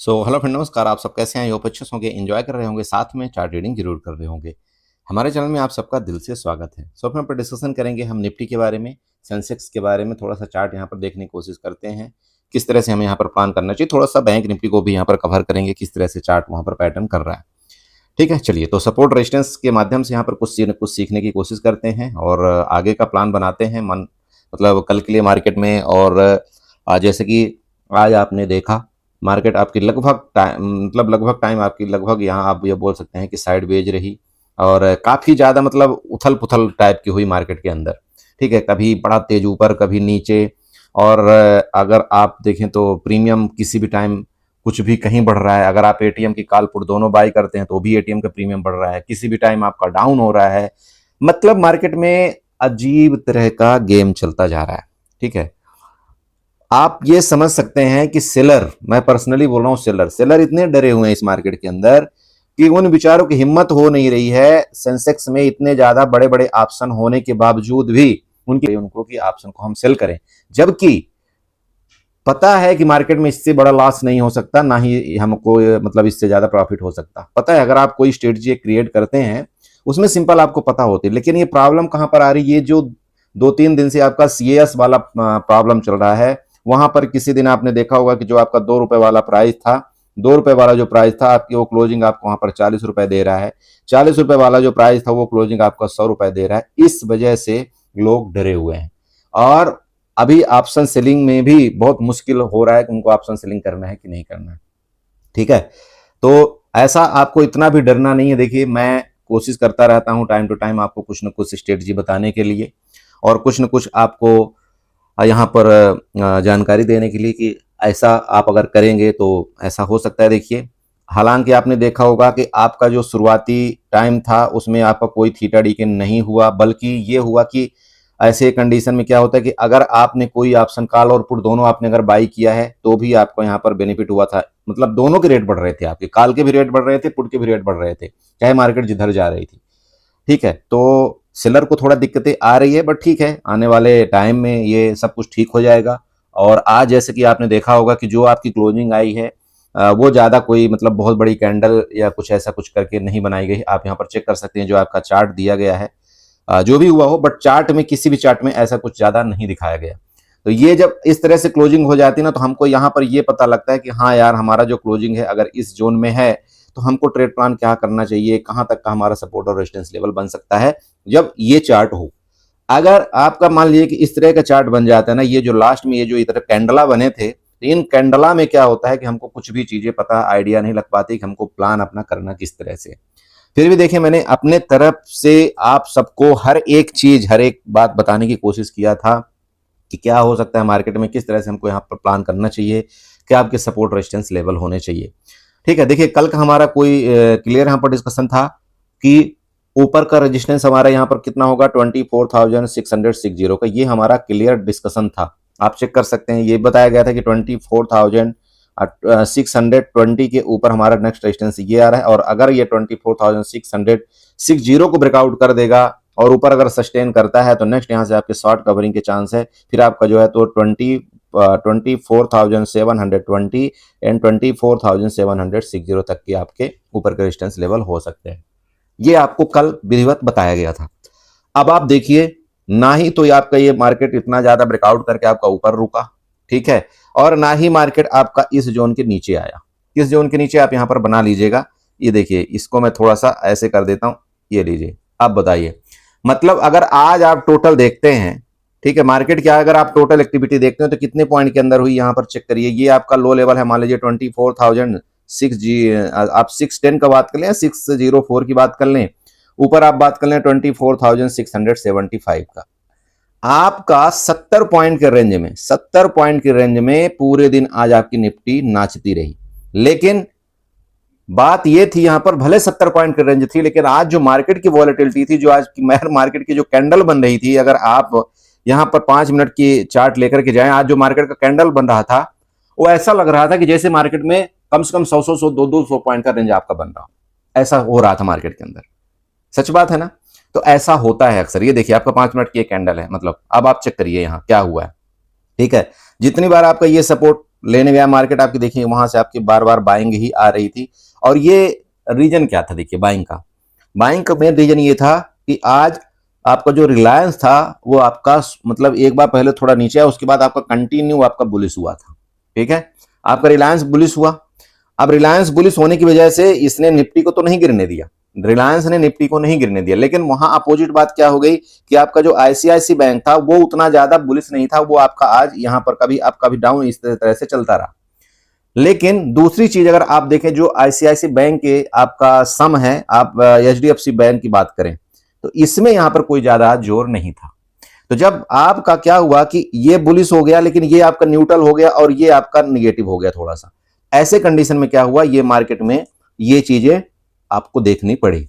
Hello friend, नमस्कार। आप सब कैसे हैं? ये अच्छे होंगे, एंजॉय कर रहे होंगे, साथ में चार्ट रीडिंग जरूर कर रहे होंगे। हमारे चैनल में आप सबका दिल से स्वागत है। अपने यहाँ पर डिस्कशन करेंगे हम निफ्टी के बारे में, सेंसेक्स के बारे में, थोड़ा सा चार्ट यहाँ पर देखने की कोशिश करते हैं किस तरह से हमें यहाँ पर प्लान करना चाहिए। थोड़ा सा बैंक निफ्टी को भी यहाँ पर कवर करेंगे, किस तरह से चार्ट वहाँ पर पैटर्न कर रहा है। ठीक है, चलिए तो सपोर्ट रेजिस्टेंस के माध्यम से यहाँ पर कुछ सीखने की कोशिश करते हैं और आगे का प्लान बनाते हैं मतलब कल के लिए मार्केट में। और जैसे कि आज आपने देखा, मार्केट आपकी लगभग टाइम आपकी लगभग यहाँ आप ये बोल सकते हैं कि साइड वेज रही और काफ़ी ज़्यादा मतलब उथल पुथल टाइप की हुई मार्केट के अंदर। ठीक है, कभी बड़ा तेज ऊपर, कभी नीचे। और अगर आप देखें तो प्रीमियम किसी भी टाइम कुछ भी कहीं बढ़ रहा है। अगर आप एटीएम की कॉल पुट दोनों बाई करते हैं तो भी एटीएम का प्रीमियम बढ़ रहा है, किसी भी टाइम आपका डाउन हो रहा है। मतलब मार्केट में अजीब तरह का गेम चलता जा रहा है। ठीक है, आप ये समझ सकते हैं कि सेलर, मैं पर्सनली बोल रहा हूं, सेलर इतने डरे हुए हैं इस मार्केट के अंदर कि उन बेचारों की हिम्मत हो नहीं रही है सेंसेक्स में इतने ज्यादा बड़े बड़े ऑप्शन होने के बावजूद भी उनको कि ऑप्शन को हम सेल करें, जबकि पता है कि मार्केट में इससे बड़ा लॉस नहीं हो सकता, ना ही हमको मतलब इससे ज्यादा प्रॉफिट हो सकता। पता है, अगर आप कोई स्ट्रेटजी क्रिएट करते हैं उसमें सिंपल आपको पता होती है। लेकिन ये प्रॉब्लम कहां पर आ रही है? ये जो 2-3 दिन से आपका सीएस वाला प्रॉब्लम चल रहा है, वहां पर किसी दिन आपने देखा होगा कि जो आपका 2 रुपए वाला प्राइस था, 2 रुपए वाला जो प्राइस था आपकी, वो क्लोजिंग आपको वहां पर 40 रुपए दे रहा है। 40 रुपए वाला जो प्राइस था वो क्लोजिंग आपका 100 रुपए दे रहा है। इस वजह से लोग डरे हुए हैं और अभी ऑप्शन सेलिंग में भी बहुत मुश्किल हो रहा है कि उनको ऑप्शन सेलिंग करना है कि नहीं करना है। ठीक है, तो ऐसा आपको इतना भी डरना नहीं है। देखिए, मैं कोशिश करता रहता हूं टाइम टू टाइम आपको कुछ न कुछ स्ट्रेटजी बताने के लिए और कुछ न कुछ आपको यहाँ पर जानकारी देने के लिए कि ऐसा आप अगर करेंगे तो ऐसा हो सकता है। देखिए, हालांकि आपने देखा होगा कि आपका जो शुरुआती टाइम था उसमें आपका कोई थीटा डीके नहीं हुआ, बल्कि ये हुआ कि ऐसे कंडीशन में क्या होता है कि अगर आपने कोई ऑप्शन कॉल और पुट दोनों आपने अगर बाई किया है तो भी आपको यहाँ पर बेनिफिट हुआ था। मतलब दोनों के रेट बढ़ रहे थे, आपके कॉल के भी रेट बढ़ रहे थे, पुट के भी रेट बढ़ रहे थे, चाहे मार्केट जिधर जा रही थी। ठीक है, तो सेलर को थोड़ा दिक्कतें आ रही है, बट ठीक है, आने वाले टाइम में ये सब कुछ ठीक हो जाएगा। और आज जैसे कि आपने देखा होगा कि जो आपकी क्लोजिंग आई है वो ज़्यादा कोई मतलब बहुत बड़ी कैंडल या कुछ ऐसा कुछ करके नहीं बनाई गई। आप यहाँ पर चेक कर सकते हैं जो आपका चार्ट दिया गया है, जो भी हुआ हो, बट चार्ट में किसी भी चार्ट में ऐसा कुछ ज़्यादा नहीं दिखाया गया। तो ये जब इस तरह से क्लोजिंग हो जाती है ना, तो हमको यहाँ पर ये पता लगता है कि हाँ यार, हमारा जो क्लोजिंग है अगर इस जोन में है तो हमको ट्रेड प्लान क्या करना चाहिए, कहां तक का हमारा सपोर्ट और रेजिस्टेंस लेवल बन सकता है जब ये चार्ट हो। अगर आपका मान लीजिए कि इस तरह का चार्ट बन जाता है ना, ये जो लास्ट में ये जो इधर कैंडला बने थे, तो इन कैंडला में क्या होता है कि हमको कुछ भी चीजें पता आइडिया नहीं लग पाती कि हमको प्लान अपना करना किस तरह से। फिर भी देखिए, मैंने अपने तरफ से आप सबको हर एक चीज, हर एक बात बताने की कोशिश किया था कि क्या हो सकता है मार्केट में, किस तरह से हमको यहाँ पर प्लान करना चाहिए, क्या आपके सपोर्ट रेजिस्टेंस लेवल होने चाहिए। ठीक है, देखिए, कल का हमारा कोई क्लियर यहाँ पर डिस्कशन था कि ऊपर का रेजिस्टेंस हमारा यहाँ पर कितना होगा, 24,660 का, ये हमारा क्लियर डिस्कशन था। आप चेक कर सकते हैं, ये बताया गया था कि 24,620 के ऊपर हमारा नेक्स्ट रेजिस्टेंस ये आ रहा है। और अगर ये 24,660 को ब्रेकआउट कर देगा और ऊपर अगर सस्टेन करता है तो नेक्स्ट यहाँ से आपके शॉर्ट कवरिंग के चांस है। फिर आपका जो है तो 24,720 एंड 24,760 तक के आपके ऊपर के रेजिस्टेंस लेवल हो सकते हैं। ये आपको कल विधिवत बताया गया था। अब आप देखिए, ना ही तो आपका ये मार्केट इतना ज्यादा ब्रेकआउट करके आपका ऊपर रुका, ठीक है, और ना ही मार्केट आपका इस जोन के नीचे आया। इस जोन के नीचे आप यहां पर बना लीजिएगा, ये देखिए, इसको मैं थोड़ा सा ऐसे कर देता हूं, ये लीजिए। आप बताइए, मतलब अगर आज आप टोटल देखते हैं, ठीक है, मार्केट क्या, अगर आप टोटल एक्टिविटी देखते हैं तो कितने पॉइंट के अंदर हुई, यहां पर चेक करिए। ये आपका लो लेवल है, मान लीजिए 24,600, आप 610 का बात कर लें, 604 की बात कर लें, ऊपर आप बात कर लें 24,675 का। आपका 70 पॉइंट के रेंज में, 70 पॉइंट के रेंज में पूरे दिन आज आपकी निफ्टी नाचती रही। लेकिन बात ये थी, यहां पर भले 70 पॉइंट की रेंज थी, लेकिन आज जो मार्केट की वॉलेटिलिटी थी, जो आज की मार्केट की जो कैंडल बन रही थी, अगर आप यहां पर 5 मिनट की चार्ट लेकर के जाएं, आज जो मार्केट का कैंडल बन रहा था वो ऐसा लग रहा था कि जैसे मार्केट में कम से कम 100 200 पॉइंट का रेंज आपका बन रहा, ऐसा हो रहा था मार्केट के अंदर। सच बात है ना? तो ऐसा होता है अक्सर। ये देखिए, आपका 5 मिनट की एक कैंडल है, मतलब अब आप चेक करिए यहां क्या हुआ है। ठीक है, जितनी बार आपका ये सपोर्ट लेने गया मार्केट, आपकी देखिए वहां से आपकी बार बार बाइंग ही आ रही थी। और ये रीजन क्या था, देखिए बाइंग का मेन रीजन ये था कि आज आपका जो रिलायंस था वो आपका मतलब एक बार पहले थोड़ा नीचे आया, उसके बाद आपका कंटिन्यू आपका बुलिश हुआ था। ठीक है, आपका रिलायंस बुलिश हुआ। अब रिलायंस बुलिश होने की वजह से इसने निफ्टी को तो नहीं गिरने दिया, रिलायंस ने निफ्टी को नहीं गिरने दिया, लेकिन वहां अपोजिट बात क्या हो गई कि आपका जो आईसीआईसी बैंक था वो उतना ज्यादा बुलिश नहीं था, वो आपका आज यहां पर कभी आपका भी डाउन इस तरह से चलता रहा। लेकिन दूसरी चीज अगर आप देखें, जो आईसीआईसी बैंक के आपका सम है, आप एचडीएफसी बैंक की बात करें तो इसमें यहां पर कोई ज्यादा जोर नहीं था। तो जब आपका क्या हुआ कि ये बुलिश हो गया लेकिन ये आपका न्यूट्रल हो गया और ये आपका निगेटिव हो गया थोड़ा सा, ऐसे कंडीशन में क्या हुआ, ये मार्केट में ये चीजें आपको देखनी पड़ी।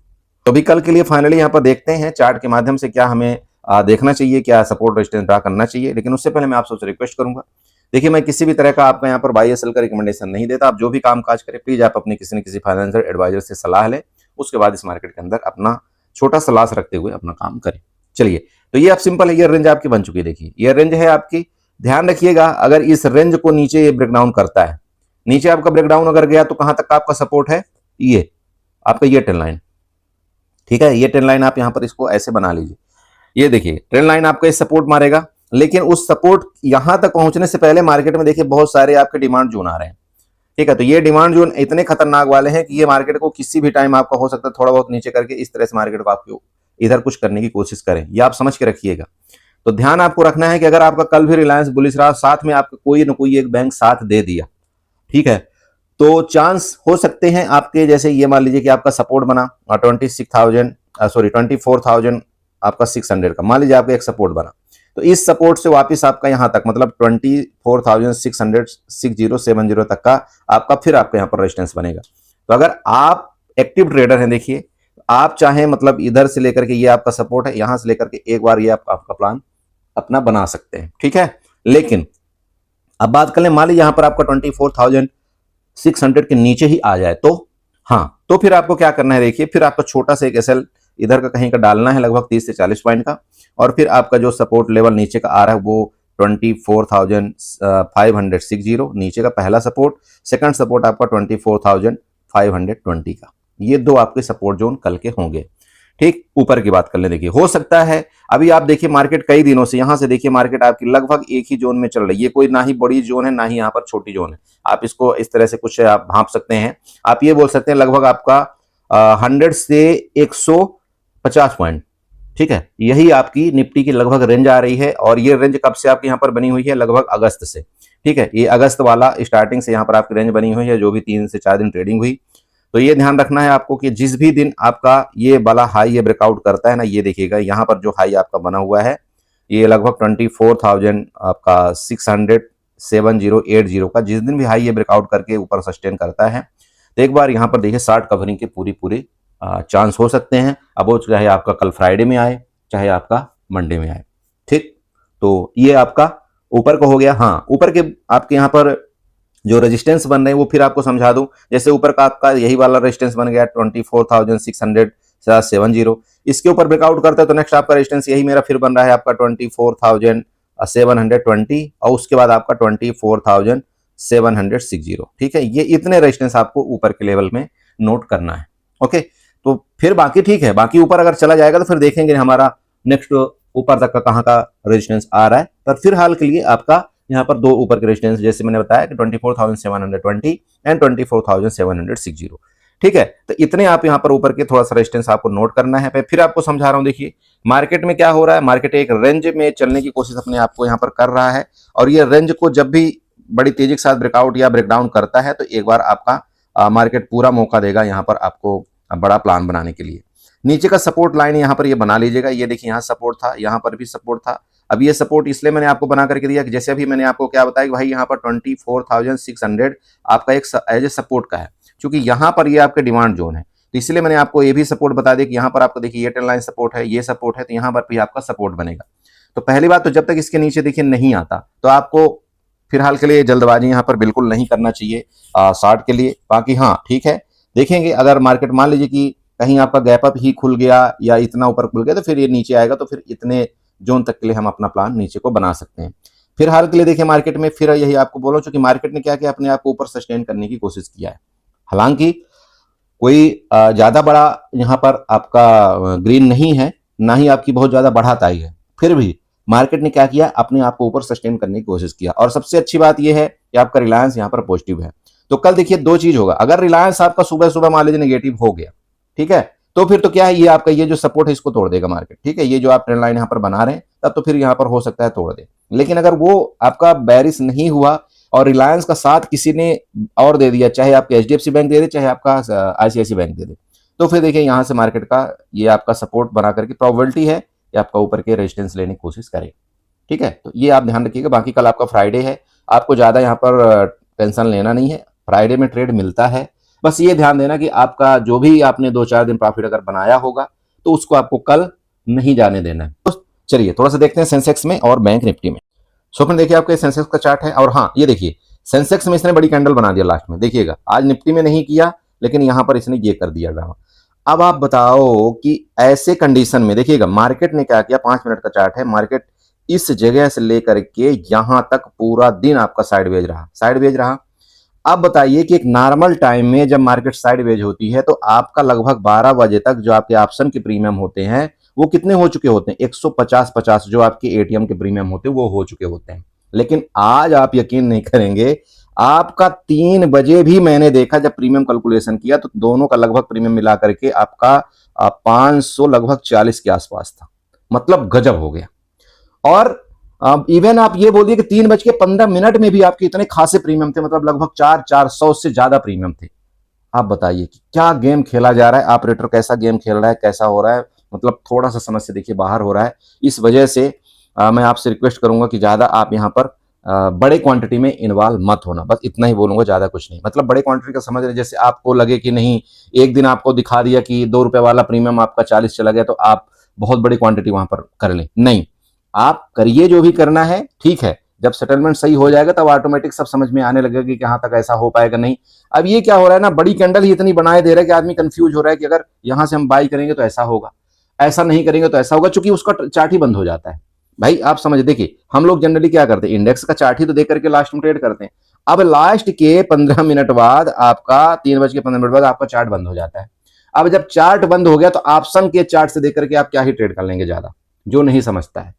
तो अभी कल के लिए फाइनली यहां पर देखते हैं चार्ट के माध्यम से क्या हमें देखना चाहिए, क्या सपोर्ट रेजिस्टेंस ड्रा करना चाहिए। लेकिन उससे पहले मैं आप सबसे रिक्वेस्ट करूंगा, देखिए मैं किसी भी तरह का आपका यहाँ पर बाई या सेल का रिकमेंडेशन नहीं देता। आप जो भी काम काज करें प्लीज आप अपने किसी न किसी फाइनेंशियल एडवाइजर से सलाह लें, उसके बाद इस मार्केट के अंदर अपना छोटा सा लॉस रखते हुए अपना काम करें। चलिए, तो ये आप सिंपल है, ये रेंज आपकी बन चुकी है। देखिए ये रेंज है आपकी, ध्यान रखिएगा अगर इस रेंज को नीचे ये ब्रेकडाउन करता है, नीचे आपका ब्रेकडाउन अगर गया तो कहां तक का आपका सपोर्ट है, ये आपका ये ट्रेंड लाइन। ठीक है, ये ट्रेंड लाइन आप यहां पर इसको ऐसे बना लीजिए। ये देखिए ट्रेंड लाइन आपका इस सपोर्ट मारेगा, लेकिन उस सपोर्ट यहां तक पहुंचने से पहले मार्केट में देखिए बहुत सारे आपके डिमांड जोन आ रहे हैं। ठीक है, तो ये डिमांड जोन इतने खतरनाक वाले हैं कि ये मार्केट को किसी भी टाइम आपका हो सकता है थोड़ा बहुत नीचे करके इस तरह से मार्केट को आपको इधर कुछ करने की कोशिश करें, ये आप समझ के रखिएगा। तो ध्यान आपको रखना है कि अगर आपका कल भी रिलायंस बुलिश रहा, साथ में आपका कोई ना कोई एक बैंक साथ दे दिया, ठीक है, तो चांस हो सकते हैं आपके, जैसे ये मान लीजिए कि आपका सपोर्ट बना 24,000 आपका 600 का, मान लीजिए आपका एक सपोर्ट बना, तो इस सपोर्ट से वापस आपका यहां तक मतलब 24,600 तक का आपका फिर आपका यहां पर रेजिस्टेंस बनेगा। तो अगर आप एक्टिव ट्रेडर हैं, देखिए आप चाहें मतलब इधर से लेकर के ये आपका सपोर्ट है, यहां से लेकर के एक बार ये आपका प्लान अपना बना सकते हैं। ठीक है, लेकिन अब बात कर लें, मान लीजिए यहां पर आपका 24,600 के नीचे ही आ जाए तो हाँ, तो फिर आपको क्या करना है, देखिए फिर आपको छोटा सा एक एसएल इधर का कहीं का डालना है लगभग 30 से 40 पॉइंट का, और फिर आपका जो सपोर्ट लेवल नीचे का आ रहा है वो 24,560 नीचे का पहला सपोर्ट, सेकंड सपोर्ट आपका 24,520 का, ये दो आपके सपोर्ट जोन कल के होंगे। ठीक, ऊपर की बात कर ले, देखिए हो सकता है अभी आप देखिए मार्केट कई दिनों से यहां से देखिए मार्केट आपकी लगभग एक ही जोन में चल रही है, ये कोई ना ही बड़ी जोन है ना ही यहां पर छोटी जोन है। आप इसको इस तरह से कुछ आप भांप सकते हैं, आप ये बोल सकते हैं लगभग आपका 100 से 150 पॉइंट। ठीक है, यही आपकी निफ्टी की लगभग रेंज आ रही है, और ये रेंज कब से आपकी यहाँ पर बनी हुई है, लगभग अगस्त से। ठीक है, ये अगस्त वाला स्टार्टिंग से यहाँ पर आपकी रेंज बनी हुई है, जो भी 3 से 4 दिन ट्रेडिंग हुई। तो ये ध्यान रखना है आपको कि जिस भी दिन आपका ये वाला हाई ये ब्रेकआउट करता है ना, ये देखिएगा यहाँ पर जो हाई आपका बना हुआ है ये लगभग 24,000 आपका 670 का, जिस दिन भी हाई ये ब्रेकआउट करके ऊपर सस्टेन करता है तो एक बार यहाँ पर देखिए शार्ट कवरिंग के पूरी चांस हो सकते हैं। अब वो चाहे आपका कल फ्राइडे में आए चाहे आपका मंडे में आए। ठीक, तो ये आपका ऊपर का हो गया। हाँ, ऊपर के आपके यहाँ पर जो रेजिस्टेंस बन रहे हैं वो फिर आपको समझा दूं, जैसे ऊपर का आपका यही वाला रेजिस्टेंस बन गया 24,670, इसके ऊपर ब्रेकआउट करता है तो नेक्स्ट आपका रेजिस्टेंस यही मेरा फिर बन रहा है आपका 24,720, और उसके बाद आपका 24,760। ठीक है, ये इतने रेजिस्टेंस आपको ऊपर के लेवल में नोट करना है। ओके, तो फिर बाकी ठीक है, बाकी ऊपर अगर चला जाएगा तो फिर देखेंगे हमारा नेक्स्ट ऊपर तक का कहाँ का रेजिस्टेंस आ रहा है। पर फिलहाल के लिए आपका यहाँ पर दो ऊपर के रेजिस्टेंस जैसे मैंने बताया कि 24,720 एंड 24,760। ठीक है, तो इतने आप यहाँ पर ऊपर के थोड़ा सा रेजिस्टेंस आपको नोट करना है। फिर आपको समझा रहा हूँ, देखिए मार्केट में क्या हो रहा है, मार्केट एक रेंज में चलने की कोशिश अपने आप को यहाँ पर कर रहा है, और ये रेंज को जब भी बड़ी तेजी के साथ ब्रेकआउट या ब्रेकडाउन करता है तो एक बार आपका मार्केट पूरा मौका देगा यहाँ पर आपको बड़ा प्लान बनाने के लिए। नीचे का सपोर्ट लाइन यहाँ पर ये बना लीजिएगा, ये देखिए यहाँ सपोर्ट था, यहाँ पर भी सपोर्ट था। अब ये सपोर्ट इसलिए मैंने आपको बना करके दिया कि जैसे अभी मैंने आपको क्या बताया कि भाई यहाँ पर 24,600 आपका एक एज ए सपोर्ट का है, क्योंकि यहाँ पर ये आपके डिमांड जोन है, तो इसलिए मैंने आपको ये भी सपोर्ट बता दिया कि यहाँ पर आपको देखिए ये ट्रेंड लाइन सपोर्ट है, ये सपोर्ट है, तो यहाँ पर भी आपका सपोर्ट बनेगा। तो पहली बात तो जब तक इसके नीचे देखिए नहीं आता तो आपको फिलहाल के लिए जल्दबाजी यहाँ पर बिल्कुल नहीं करना चाहिए शॉर्ट के लिए। बाकी हाँ ठीक है, देखेंगे अगर मार्केट मान लीजिए कि कहीं आपका गैप अप ही खुल गया या इतना ऊपर खुल गया तो फिर ये नीचे आएगा, तो फिर इतने जोन तक के लिए हम अपना प्लान नीचे को बना सकते हैं। फिर हाल के लिए देखिए मार्केट में फिर यही आपको बोलो, चूंकि मार्केट ने क्या किया, अपने आप को ऊपर सस्टेन करने की कोशिश किया है। हालांकि कोई ज्यादा बड़ा यहाँ पर आपका ग्रीन नहीं है, ना ही आपकी बहुत ज्यादा बढ़त आई है, फिर भी मार्केट ने क्या किया, अपने आप को ऊपर सस्टेन करने की कोशिश किया। और सबसे अच्छी बात यह है कि आपका रिलायंस यहाँ पर पॉजिटिव है। तो कल देखिए दो चीज होगा, अगर रिलायंस आपका सुबह सुबह मान लीजिए नेगेटिव हो गया, ठीक है, तो फिर तो क्या है, ये आपका ये जो सपोर्ट है इसको तोड़ देगा मार्केट, ठीक है, ये जो आप ट्रेंड लाइन यहाँ पर बना रहे हैं, तब तो फिर यहाँ पर हो सकता है तोड़ दे। लेकिन अगर वो आपका बैरिश नहीं हुआ और रिलायंस का साथ किसी ने और दे दिया, चाहे आपका एचडीएफसी बैंक दे दे, चाहे आपका आईसीआईसी बैंक दे दे, तो फिर देखिए यहाँ से मार्केट का ये आपका सपोर्ट बना करके प्रोबेबिलिटी है कि आपका ऊपर के रेजिस्टेंस लेने की कोशिश करे। ठीक है, तो ये आप ध्यान रखिएगा। बाकी कल आपका फ्राइडे है, आपको ज्यादा यहाँ पर टेंशन लेना नहीं है, फ्राइडे में ट्रेड मिलता है। बस ये ध्यान देना कि आपका जो भी आपने 2-4 दिन प्रॉफिट अगर बनाया होगा तो उसको आपको कल नहीं जाने देना है। तो चलिए थोड़ा सा देखते हैं सेंसेक्स में और बैंक निफ्टी में। सो फ्रेंड देखिए आपके सेंसेक्स का चार्ट है, और हाँ ये देखिए सेंसेक्स में इसने बड़ी कैंडल बना दिया लास्ट में, देखिएगा आज निफ्टी में नहीं किया, लेकिन यहाँ पर इसने ये कर दिया ड्रामा। अब आप बताओ कि ऐसे कंडीशन में देखिएगा मार्केट ने क्या किया, 5 मिनट का चार्ट है, मार्केट इस जगह से लेकर के यहां तक पूरा दिन आपका साइडवेज रहा, साइडवेज रहा। अब बताइए कि एक नॉर्मल टाइम में जब मार्केट साइडवेज होती है तो आपका लगभग 12 बजे तक जो आपके ऑप्शन के प्रीमियम होते हैं वो कितने हो चुके होते हैं, 150 जो आपके एटीएम के प्रीमियम होते हैं वो हो चुके होते हैं। लेकिन आज आप यकीन नहीं करेंगे, आपका 3 बजे भी मैंने देखा जब प्रीमियम कैलकुलेशन किया तो दोनों का लगभग प्रीमियम मिला करके आपका 500 लगभग 40 के आसपास था, मतलब गजब हो गया। और इवन आप ये बोलिए कि 3:15 में भी आपके इतने खासे प्रीमियम थे, मतलब लगभग 400 से ज्यादा प्रीमियम थे। आप बताइए कि क्या गेम खेला जा रहा है, ऑपरेटर कैसा गेम खेल रहा है, कैसा हो रहा है, मतलब थोड़ा सा समझ से देखिए बाहर हो रहा है। इस वजह से मैं आपसे रिक्वेस्ट करूंगा कि ज्यादा आप यहाँ पर बड़े क्वांटिटी में इन्वॉल्व मत होना, बस इतना ही बोलूंगा, ज्यादा कुछ नहीं। मतलब बड़े क्वांटिटी का समझ रहे, जैसे आपको लगे कि नहीं, एक दिन आपको दिखा दिया कि ₹2 वाला प्रीमियम आपका 40 चला गया तो आप बहुत बड़ी क्वांटिटी वहां पर कर लें, नहीं। आप करिए जो भी करना है, ठीक है, जब सेटलमेंट सही हो जाएगा तब ऑटोमेटिक सब समझ में आने लगेगा कि कहां तक ऐसा हो पाएगा नहीं। अब ये क्या हो रहा है ना, बड़ी कैंडल ही इतनी बनाए दे रहा है कि आदमी कंफ्यूज हो रहा है कि अगर यहां से हम बाई करेंगे तो ऐसा होगा, ऐसा नहीं करेंगे तो ऐसा होगा, चूंकि उसका चार्ट ही बंद हो जाता है। भाई आप समझ, देखिए हम लोग जनरली क्या करते हैं, इंडेक्स का चार्ट ही तो देख करके लास्ट में ट्रेड करते हैं। अब लास्ट के 15 मिनट बाद आपका 3:15 बाद आपका चार्ट बंद हो जाता है। अब जब चार्ट बंद हो गया तो ऑप्शन के चार्ट से देख करके आप क्या ही ट्रेड कर लेंगे ज्यादा, जो नहीं समझता है,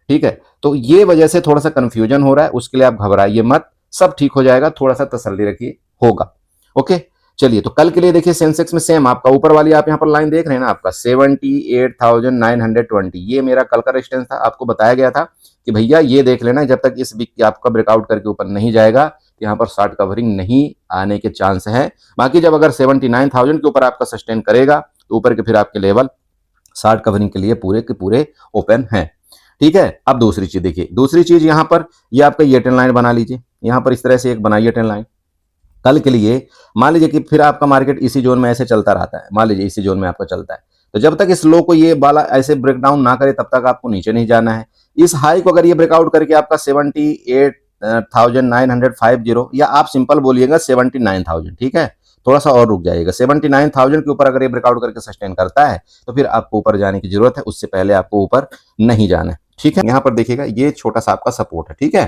ठीक है। तो ये वजह से थोड़ा सा कंफ्यूजन हो रहा है, उसके लिए आप घबराइए मत, सब ठीक हो जाएगा, थोड़ा सा तसल्ली रखिए, होगा। ओके, चलिए तो कल के लिए देखिए सेंसेक्स में सेम आपका ऊपर वाली आप यहाँ पर लाइन देख रहे हैं ना, आपका 78,920, ये मेरा कल का रेजिस्टेंस था। आपको बताया गया था कि भैया ये देख लेना, जब तक इस वीक आपका ब्रेकआउट करके ऊपर नहीं जाएगा यहाँ पर शॉर्ट कवरिंग नहीं आने के चांस है। बाकी जब अगर 79,000 के ऊपर आपका सस्टेन करेगा तो ऊपर के फिर आपके लेवल शॉर्ट कवरिंग के लिए पूरे के पूरे ओपन हैं, ठीक है। अब दूसरी चीज देखिए, दूसरी चीज यहाँ पर ये आपका ये ट्रेंड लाइन बना लीजिए, यहाँ पर इस तरह से एक बनाइए ट्रेंड लाइन। कल के लिए मान लीजिए कि फिर आपका मार्केट इसी जोन में ऐसे चलता रहता है, मान लीजिए इसी जोन में आपका चलता है, तो जब तक इस लो को ये वाला ऐसे ब्रेकडाउन ना करे तब तक आपको नीचे नहीं जाना है। इस हाई को अगर ये ब्रेकआउट करके आपका 78,950 या आप सिंपल बोलिएगा 79,000, ठीक है, थोड़ा सा और रुक जाइएगा, 79,000 के ऊपर अगर ये ब्रेकआउट करके सस्टेन करता है तो फिर आपको ऊपर जाने की जरूरत है, उससे पहले आपको ऊपर नहीं जाना है, ठीक है। यहाँ पर देखिएगा ये छोटा सा आपका सपोर्ट है, ठीक है।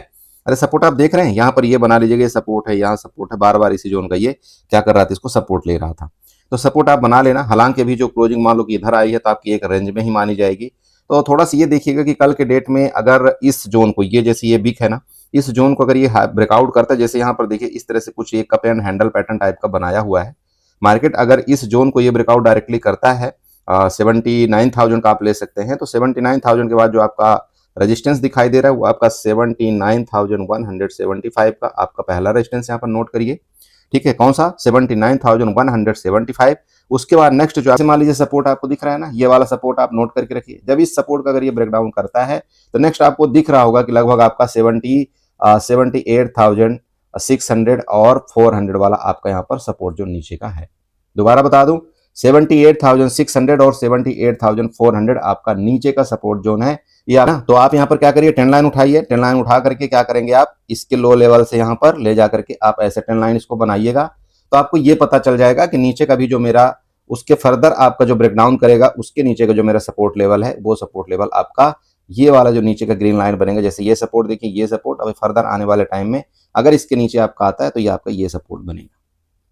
अरे सपोर्ट आप देख रहे हैं, यहाँ पर ये बना लीजिएगा, ये सपोर्ट है, यहाँ सपोर्ट है, बार बार इसी जोन का ये क्या कर रहा था, इसको सपोर्ट ले रहा था, तो सपोर्ट आप बना लेना। हालांकि अभी जो क्लोजिंग मान लो कि इधर आई है तो आपकी एक रेंज में ही मानी जाएगी। तो थोड़ा सा ये देखिएगा कि कल के डेट में अगर इस जोन को, ये जैसे ये बिक है ना, इस जोन को अगर ये ब्रेकआउट करता है, जैसे यहाँ पर देखिए इस तरह से कुछ ये cup and handle pattern type का बनाया हुआ है मार्केट, अगर इस जोन को ये ब्रेकआउट डायरेक्टली करता है 79,000 का आप ले सकते हैं, तो 79,000 के बाद जो आपका रेजिस्टेंस दिखाई दे रहा है वो आपका 79,175 का आपका पहला रेजिस्टेंस यहाँ पर नोट करिए, ठीक है। कौन सा, 79,175। उसके बाद नेक्स्ट जो मान लीजिए सपोर्ट आपको दिख रहा है ना, ये वाला सपोर्ट आप नोट करके रखिए। जब इस सपोर्ट का अगर ये ब्रेकडाउन करता है तो नेक्स्ट आपको दिख रहा होगा कि लगभग आपका 78,600 और 400 वाला आपका यहाँ पर सपोर्ट जो नीचे का है। दोबारा बता दूं, 78,600 और 78,400 आपका नीचे का सपोर्ट जोन है या ना। तो आप यहाँ पर क्या करिए, ट्रेंड लाइन उठाइए, ट्रेंड लाइन उठा करके क्या करेंगे आप, इसके लो लेवल से यहाँ पर ले जा करके आप ऐसे ट्रेंड लाइन इसको बनाइएगा, तो आपको ये पता चल जाएगा कि नीचे का भी जो मेरा उसके फर्दर आपका जो ब्रेकडाउन करेगा उसके नीचे का जो मेरा सपोर्ट लेवल है वो सपोर्ट लेवल आपका ये वाला जो नीचे का ग्रीन लाइन बनेगा, जैसे ये सपोर्ट देखिए, ये सपोर्ट, अभी फर्दर आने वाले टाइम में अगर इसके नीचे आपका आता है तो ये आपका ये सपोर्ट बनेगा।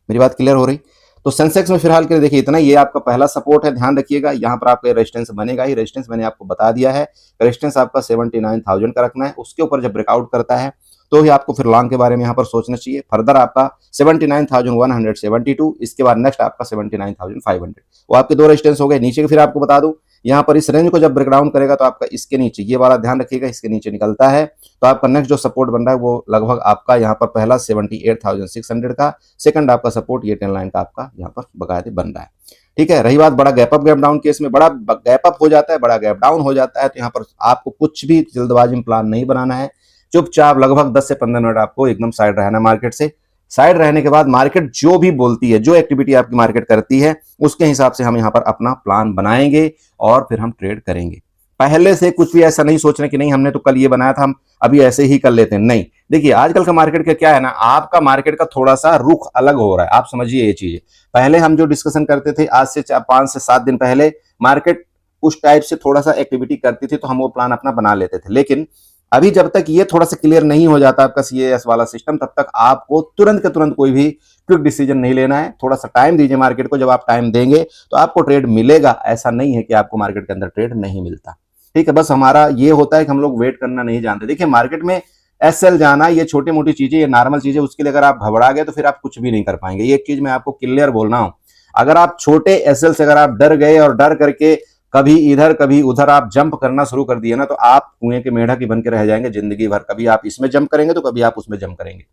मेरी बात क्लियर हो रही? तो सेंसेक्स में फिलहाल के लिए देखिए इतना, ये आपका पहला सपोर्ट है, ध्यान रखिएगा। यहाँ पर आपका रेजिस्टेंस बनेगा ही, रेजिस्टेंस मैंने आपको बता दिया है, रेजिस्टेंस आपका 79,000 का रखना है। उसके ऊपर जब ब्रेकआउट करता है तो ही आपको फिर लॉन्ग के बारे में यहाँ पर सोचना चाहिए। फर्दर आपका 79,172, इसके बाद नेक्स्ट आपका 79,500, वो आपके दो रेजिस्टेंस हो गए। नीचे के फिर आपको बता दूं, यहाँ पर इस रेंज को जब ब्रेकडाउन करेगा तो आपका इसके नीचे, ये वाला ध्यान रखिएगा, इसके नीचे निकलता है तो आपका नेक्स्ट जो सपोर्ट बन रहा है वो लगभग आपका यहाँ पर पहला 78,600 का, सेकंड आपका सपोर्ट ये 10 लाइन का आपका यहाँ पर बकायदे बन रहा है। ठीक है, रही बात बड़ा gap up gap down case में, बड़ा गैप अप हो जाता है, बड़ा गैप डाउन हो जाता है, तो यहाँ पर आपको कुछ भी जल्दबाजी में प्लान नहीं बनाना है। चुपचाप लगभग 10 से 15 मिनट आपको एकदम साइड रहना मार्केट से। साइड रहने के बाद मार्केट जो भी बोलती है, जो एक्टिविटी आपकी मार्केट करती है, उसके हिसाब से हम यहाँ पर अपना प्लान बनाएंगे और फिर हम ट्रेड करेंगे। पहले से कुछ भी ऐसा नहीं सोचना कि नहीं हमने तो कल ये बनाया था, हम अभी ऐसे ही कर लेते हैं, नहीं। देखिए आजकल का मार्केट का क्या है ना, आपका मार्केट का थोड़ा सा रुख अलग हो रहा है, आप समझिए ये चीज। पहले हम जो डिस्कशन करते थे आज से 5 से 7 दिन पहले, मार्केट उस टाइप से थोड़ा सा एक्टिविटी करती थी तो हम वो प्लान अपना बना लेते थे। लेकिन अभी जब तक ये थोड़ा सा क्लियर नहीं हो जाता आपका सीएएस वाला सिस्टम, तब तक आपको तुरंत के तुरंत कोई भी क्विक डिसीजन नहीं लेना है। थोड़ा सा टाइम दीजिए मार्केट को, जब आप टाइम देंगे तो आपको ट्रेड मिलेगा। ऐसा नहीं है कि आपको मार्केट के अंदर ट्रेड नहीं मिलता। ठीक है, बस हमारा ये होता है कि हम लोग वेट करना नहीं जानते। देखिए मार्केट में एसएल जाना ये छोटी मोटी चीजें, ये नॉर्मल चीजें, उसके लिए अगर आप घबरा गए तो फिर आप कुछ भी नहीं कर पाएंगे। ये एक चीज मैं आपको क्लियर बोल रहा हूं, अगर आप छोटे एसएल से अगर आप डर गए और डर करके कभी इधर कभी उधर आप जंप करना शुरू कर दिए ना, तो आप कुएं के मेढक ही बन के रह जाएंगे जिंदगी भर। कभी आप इसमें जंप करेंगे तो कभी आप उसमें जंप करेंगे,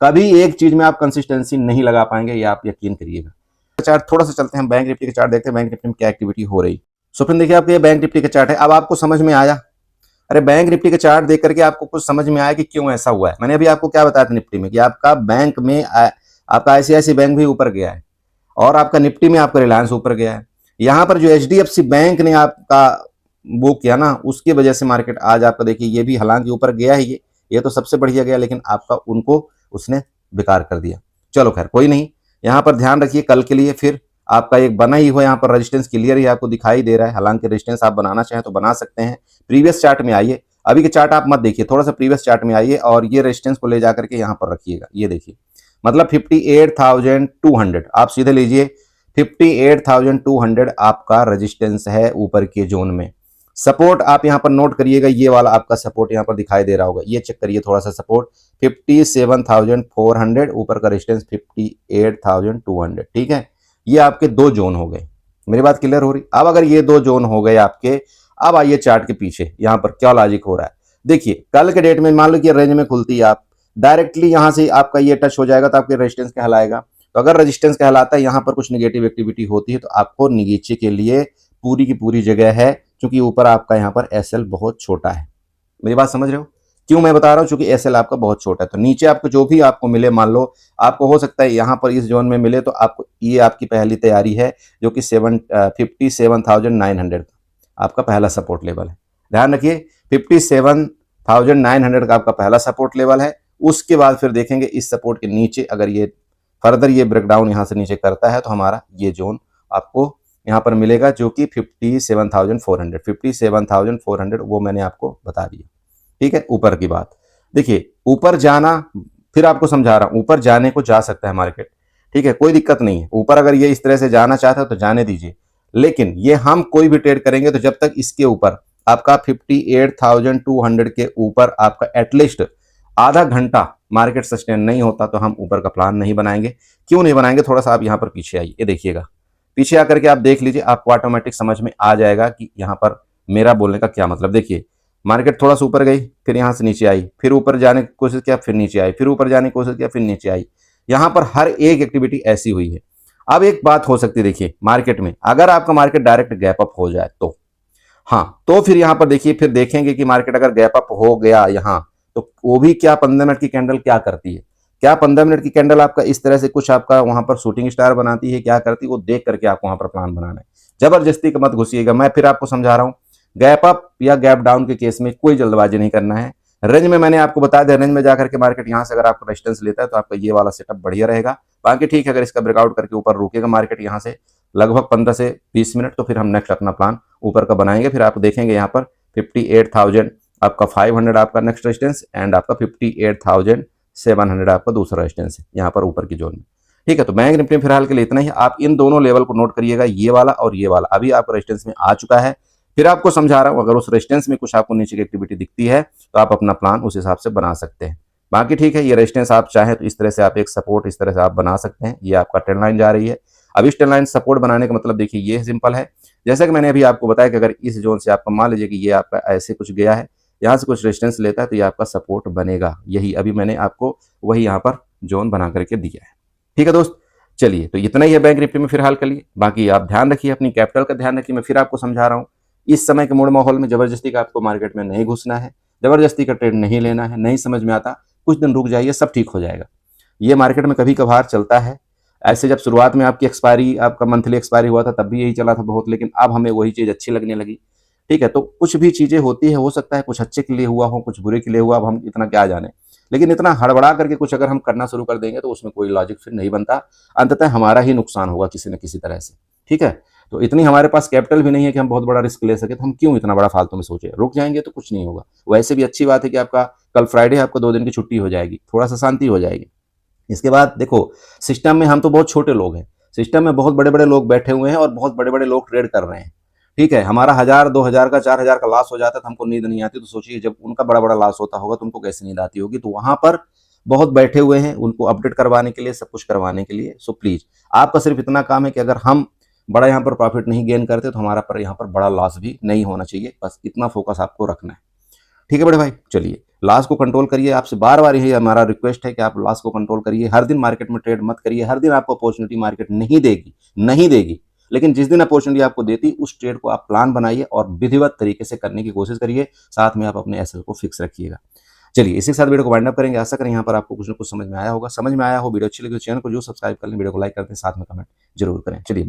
कभी एक चीज में आप कंसिस्टेंसी नहीं लगा पाएंगे, ये आप यकीन करिएगा। चार्ट थोड़ा सा चलते हैं, बैंक निफ्टी के चार्ट देखते हैं, बैंक निफ्टी में क्या एक्टिविटी हो रही। सो फ्रेंड देखिए आपके बैंक निफ्टी का चार्ट है, अब आपको समझ में आया। अरे बैंक निफ्टी के चार्ट देख करके आपको कुछ समझ में आया कि क्यों ऐसा हुआ है। मैंने अभी आपको क्या बताया था निफ्टी में कि आपका बैंक में आपका आईसीआईसी बैंक भी ऊपर गया है और आपका निफ्टी में आपका रिलायंस ऊपर गया है। यहाँ पर जो एचडीएफसी बैंक ने आपका वो किया ना, उसकी वजह से मार्केट आज आपका देखिए ये भी हालांकि ऊपर गया है, ये तो सबसे बढ़िया गया, लेकिन आपका उनको उसने बेकार कर दिया। चलो खैर कोई नहीं, यहाँ पर ध्यान रखिए कल के लिए फिर आपका एक बना ही हो, यहाँ पर रेजिस्टेंस क्लियर ही आपको दिखाई दे रहा है। हालांकि रेजिस्टेंस आप बनाना चाहें तो बना सकते हैं। प्रीवियस चार्ट में आइए, अभी के चार्ट आप मत देखिए, थोड़ा सा प्रीवियस चार्ट में आइए और ये रेजिस्टेंस को ले जाकर के यहाँ पर रखिएगा। ये देखिए मतलब 58,200 आप सीधे लीजिए, 58,200 आपका रेजिस्टेंस है ऊपर के जोन में। सपोर्ट आप यहाँ पर नोट करिएगा, ये वाला आपका सपोर्ट यहाँ पर दिखाई दे रहा होगा, ये चेक करिए थोड़ा सा सपोर्ट 57,400, ऊपर का रेजिस्टेंस 58,200। ठीक है, ये आपके दो जोन हो गए। मेरी बात क्लियर हो रही? अब अगर ये दो जोन हो गए आपके, अब आइए चार्ट के पीछे यहाँ पर क्या लॉजिक हो रहा है। देखिए कल के डेट में मान लो कि रेंज में खुलती है, आप डायरेक्टली यहाँ से आपका ये टच हो जाएगा तो आपके रेजिस्टेंस कहलाएगा। तो अगर रेजिस्टेंस कहलाता है, यहाँ पर कुछ नेगेटिव एक्टिविटी होती है तो आपको नीचे के लिए पूरी की पूरी जगह है, क्योंकि ऊपर आपका यहाँ पर एसएल बहुत छोटा है। मेरी बात समझ रहे हो क्यों मैं बता रहा हूँ? क्योंकि एसएल आपका बहुत छोटा है। तो नीचे आपको जो भी आपको मिले, मान लो आपको हो सकता है यहाँ पर इस जोन में मिले, तो आपको ये आपकी पहली तैयारी है जो कि 57,900 आपका पहला सपोर्ट लेवल है। ध्यान रखिए 57,900 का आपका पहला सपोर्ट लेवल है। उसके बाद फिर देखेंगे इस सपोर्ट के नीचे अगर ये फर्दर ये ब्रेकडाउन यहाँ से नीचे करता है तो हमारा ये जोन आपको यहाँ पर मिलेगा जो कि 57,400 वो मैंने आपको बता दिया। ठीक है, ऊपर की बात देखिए, ऊपर जाना फिर आपको समझा रहा हूँ, ऊपर जाने को जा सकता है मार्केट। ठीक है, कोई दिक्कत नहीं है, ऊपर अगर ये इस तरह से जाना चाहता है तो जाने दीजिए, लेकिन ये हम कोई भी ट्रेड करेंगे तो जब तक इसके ऊपर आपका 58,200 के ऊपर आपका एटलीस्ट आधा घंटा मार्केट सस्टेन नहीं होता तो हम ऊपर का प्लान नहीं बनाएंगे। क्यों नहीं बनाएंगे? थोड़ा सा आप यहाँ पर पीछे आइए, ये देखिएगा, पीछे आकर के आप देख लीजिए, आपको ऑटोमेटिक समझ में आ जाएगा कि यहाँ पर मेरा बोलने का क्या मतलब। देखिए मार्केट थोड़ा सा ऊपर गई, फिर यहाँ से नीचे आई, फिर ऊपर जाने की कोशिश किया, फिर नीचे आई, फिर ऊपर जाने की कोशिश किया, फिर नीचे आई। यहाँ पर हर एक एक्टिविटी ऐसी हुई है। अब एक बात हो सकती है, देखिए मार्केट में अगर आपका मार्केट डायरेक्ट गैप अप हो जाए तो हाँ, तो फिर यहाँ पर देखिए, फिर देखेंगे कि मार्केट अगर गैप अप हो गया यहाँ, तो वो भी क्या 15 मिनट की कैंडल क्या करती है, क्या 15 मिनट की कैंडल आपका इस तरह से कुछ आपका वहां पर शूटिंग स्टार बनाती है, क्या करती है, वो देख करके आपको वहां पर प्लान बनाना है। जबरदस्ती का मत घुसिएगा, मैं फिर आपको समझा रहा हूँ, गैप अप या गैप डाउन के केस में कोई जल्दबाजी नहीं करना है। रेंज में मैंने आपको बताया था, रेंज में जाकर के मार्केट यहाँ से अगर आपको रेजिस्टेंस लेता है तो आपका ये वाला सेटअप बढ़िया रहेगा। बाकी ठीक है, अगर इसका ब्रेकआउट करके ऊपर रुकेगा मार्केट यहाँ से लगभग 15 से 20 मिनट, तो फिर हम नेक्स्ट अपना प्लान ऊपर का बनाएंगे। फिर आप देखेंगे यहाँ पर 58,000 आपका 500 आपका नेक्स्ट रेजिस्टेंस एंड आपका 58,700 आपका दूसरा रेजिस्टेंस है यहाँ पर ऊपर की जोन में। ठीक है, तो बैंक निफ्टी में फिलहाल के लिए इतना ही। आप इन दोनों लेवल को नोट करिएगा, ये वाला और ये वाला अभी आपका रेजिस्टेंस में आ चुका है। फिर आपको समझा रहा हूं, अगर उस रेजिस्टेंस में कुछ आपको नीचे की एक्टिविटी दिखती है तो आप अपना प्लान उस हिसाब से बना सकते हैं। बाकी ठीक है, ये रेजिस्टेंस आप चाहें तो इस तरह से आप एक सपोर्ट इस तरह से आप बना सकते हैं। ये आपका ट्रेंड लाइन जा रही है। अब इस ट्रेंड लाइन सपोर्ट बनाने का मतलब देखिए ये सिंपल है, जैसा कि मैंने अभी आपको बताया कि अगर इस जोन से आपका मान लीजिए कि ये आपका ऐसे कुछ गया है, यहाँ से कुछ रेजिस्टेंस लेता है तो ये आपका सपोर्ट बनेगा। यही अभी मैंने आपको वही यहाँ पर जोन बना करके दिया है। ठीक है दोस्त, चलिए तो इतना ही है बैंक निफ्टी में फिलहाल के लिए। बाकी आप ध्यान रखिए, अपनी कैपिटल का ध्यान रखिए। मैं फिर आपको समझा रहा हूँ, इस समय के मूड माहौल में जबरदस्ती का आपको मार्केट में नहीं घुसना है, जबरदस्ती का ट्रेड नहीं लेना है। नहीं समझ में आता, कुछ दिन रुक जाइए, सब ठीक हो जाएगा। ये मार्केट में कभी कभार चलता है ऐसे। जब शुरुआत में आपकी एक्सपायरी, आपका मंथली एक्सपायरी हुआ था, तब भी यही चला था बहुत, लेकिन अब हमें वही चीज अच्छी लगने लगी। ठीक है, तो कुछ भी चीजें होती है, हो सकता है कुछ अच्छे के लिए हुआ हो, कुछ बुरे के लिए हुआ, अब हम इतना क्या जाने। लेकिन इतना हड़बड़ा करके कुछ अगर हम करना शुरू कर देंगे तो उसमें कोई लॉजिक फिर नहीं बनता, अंततः हमारा ही नुकसान होगा किसी न किसी तरह से। ठीक है, तो इतनी हमारे पास कैपिटल भी नहीं है कि हम बहुत बड़ा रिस्क ले सके, तो हम क्यों इतना बड़ा फालतू में सोचे। रुक जाएंगे तो कुछ नहीं होगा। वैसे भी अच्छी बात है कि आपका कल फ्राइडे आपको 2 दिन की छुट्टी हो जाएगी, थोड़ा सा शांति हो जाएगी। इसके बाद देखो, सिस्टम में हम तो बहुत छोटे लोग हैं, सिस्टम में बहुत बड़े बड़े लोग बैठे हुए हैं और बहुत बड़े बड़े लोग ट्रेड कर रहे हैं। ठीक है, हमारा 1000 2000 का 4000 का लॉस हो जाता है तो हमको नींद नहीं आती। तो सोचिए जब उनका बड़ा बड़ा लॉस होता होगा तो उनको कैसे नींद आती होगी। तो वहां पर बहुत बैठे हुए हैं उनको अपडेट करवाने के लिए, सब कुछ करवाने के लिए। सो प्लीज आपका सिर्फ इतना काम है कि अगर हम बड़ा यहाँ पर प्रॉफिट नहीं गेन करते तो हमारा पर यहाँ पर बड़ा लॉस भी नहीं होना चाहिए। बस इतना फोकस आपको रखना है। ठीक है बड़े भाई, चलिए लॉस को कंट्रोल करिए। आपसे बार बार यही हमारा रिक्वेस्ट है कि आप लॉस को कंट्रोल करिए। हर दिन मार्केट में ट्रेड मत करिए। हर दिन आपको अपॉर्चुनिटी मार्केट नहीं देगी, नहीं देगी। लेकिन जिस दिन अपॉर्चुनिटी आपको देती, उस ट्रेड को आप प्लान बनाइए और विधिवत तरीके से करने की कोशिश करिए। साथ में आप अपने एसएल को फिक्स रखिएगा। चलिए इसी के साथ वीडियो को वाइंड अप करेंगे। आशा करें यहाँ पर आपको कुछ ना कुछ समझ में आया होगा। समझ में आया हो, वीडियो अच्छी लगी तो चैनल को जो सब्सक्राइब कर लें, वीडियो को लाइक करते हैं, साथ में कमेंट जरूर करें। चलिए।